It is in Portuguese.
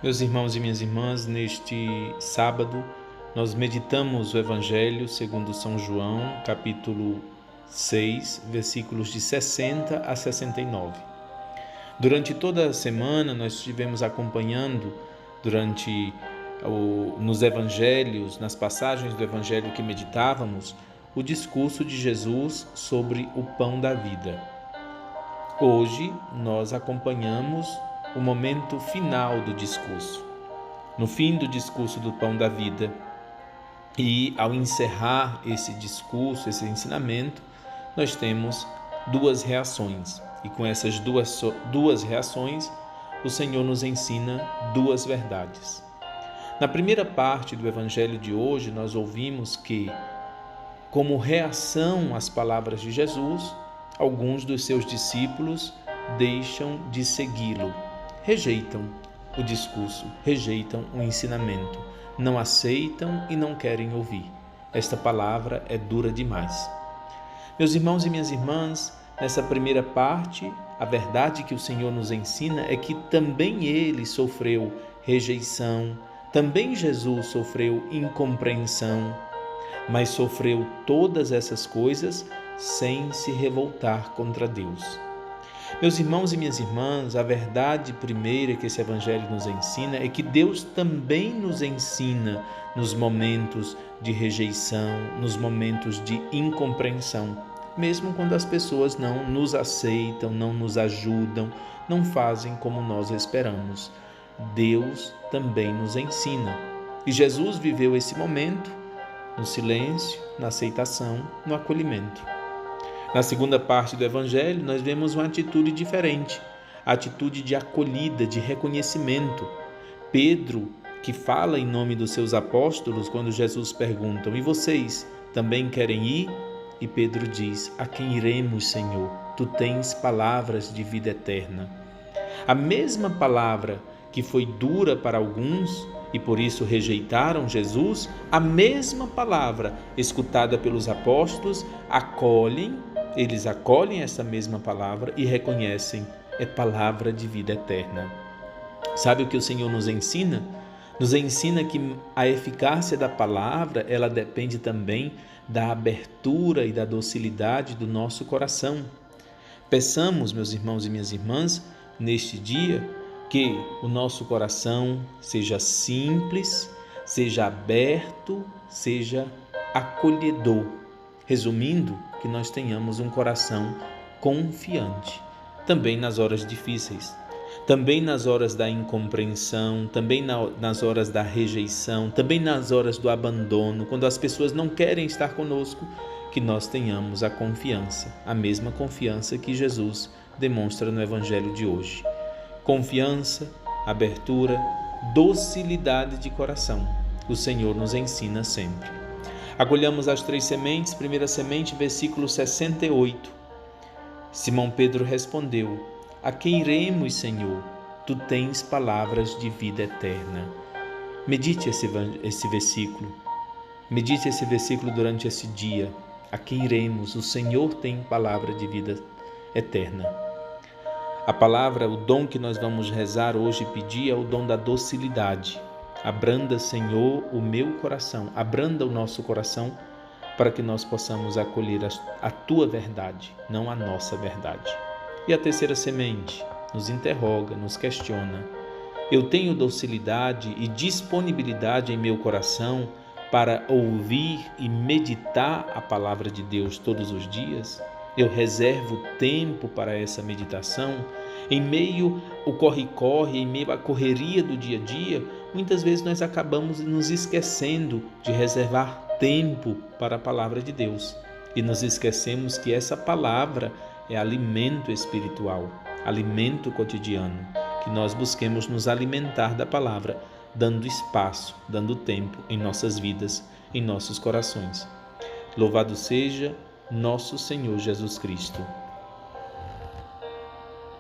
Meus irmãos e minhas irmãs, neste sábado nós meditamos o Evangelho segundo São João, capítulo 6, versículos de 60 a 69. Durante toda a semana nós estivemos acompanhando nos Evangelhos, nas passagens do Evangelho que meditávamos, o discurso de Jesus sobre o pão da vida. Hoje nós acompanhamos o momento final do discurso. No fim do discurso do pão da vida, e ao encerrar esse discurso, esse ensinamento, nós temos duas reações. E com essas duas reações, o Senhor nos ensina duas verdades. Na primeira parte do Evangelho de hoje, nós ouvimos que, como reação às palavras de Jesus, alguns dos seus discípulos deixam de segui-lo, rejeitam o discurso, rejeitam o ensinamento, não aceitam e não querem ouvir. Esta palavra é dura demais. Meus irmãos e minhas irmãs, nessa primeira parte, a verdade que o Senhor nos ensina é que também Ele sofreu rejeição, também Jesus sofreu incompreensão, mas sofreu todas essas coisas sem se revoltar contra Deus. Meus irmãos e minhas irmãs, a verdade primeira que esse Evangelho nos ensina é que Deus também nos ensina nos momentos de rejeição, nos momentos de incompreensão, mesmo quando as pessoas não nos aceitam, não nos ajudam, não fazem como nós esperamos. Deus também nos ensina. E Jesus viveu esse momento no silêncio, na aceitação, no acolhimento. Na segunda parte do Evangelho, nós vemos uma atitude diferente, a atitude de acolhida, de reconhecimento. Pedro, que fala em nome dos seus apóstolos, quando Jesus pergunta: e vocês também querem ir? E Pedro diz: a quem iremos, Senhor? Tu tens palavras de vida eterna. A mesma palavra que foi dura para alguns e por isso rejeitaram Jesus, a mesma palavra escutada pelos apóstolos, eles acolhem essa mesma palavra e reconhecem, é palavra de vida eterna. Sabe o que o Senhor nos ensina? Nos ensina que a eficácia da palavra, ela depende também da abertura e da docilidade do nosso coração. Peçamos, meus irmãos e minhas irmãs, neste dia, que o nosso coração seja simples, seja aberto, seja acolhedor. Resumindo, que nós tenhamos um coração confiante, também nas horas difíceis, também nas horas da incompreensão, também nas horas da rejeição, também nas horas do abandono, quando as pessoas não querem estar conosco, que nós tenhamos a confiança, a mesma confiança que Jesus demonstra no Evangelho de hoje. Confiança, abertura, docilidade de coração. O Senhor nos ensina sempre. Acolhamos as três sementes. Primeira semente, versículo 68. Simão Pedro respondeu: a quem iremos, Senhor? Tu tens palavras de vida eterna. Medite esse versículo. Medite esse versículo durante esse dia. A quem iremos? O Senhor tem palavra de vida eterna. A palavra, o dom que nós vamos rezar hoje e pedir é o dom da docilidade. Abranda, Senhor, o meu coração, abranda o nosso coração para que nós possamos acolher a Tua verdade, não a nossa verdade. E a terceira semente nos interroga, nos questiona. Eu tenho docilidade e disponibilidade em meu coração para ouvir e meditar a palavra de Deus todos os dias? Eu reservo tempo para essa meditação? Em meio ao corre-corre, em meio à correria do dia a dia, muitas vezes nós acabamos nos esquecendo de reservar tempo para a palavra de Deus. E nos esquecemos que essa palavra é alimento espiritual, alimento cotidiano, que nós busquemos nos alimentar da palavra, dando espaço, dando tempo em nossas vidas, em nossos corações. Louvado seja nosso Senhor Jesus Cristo.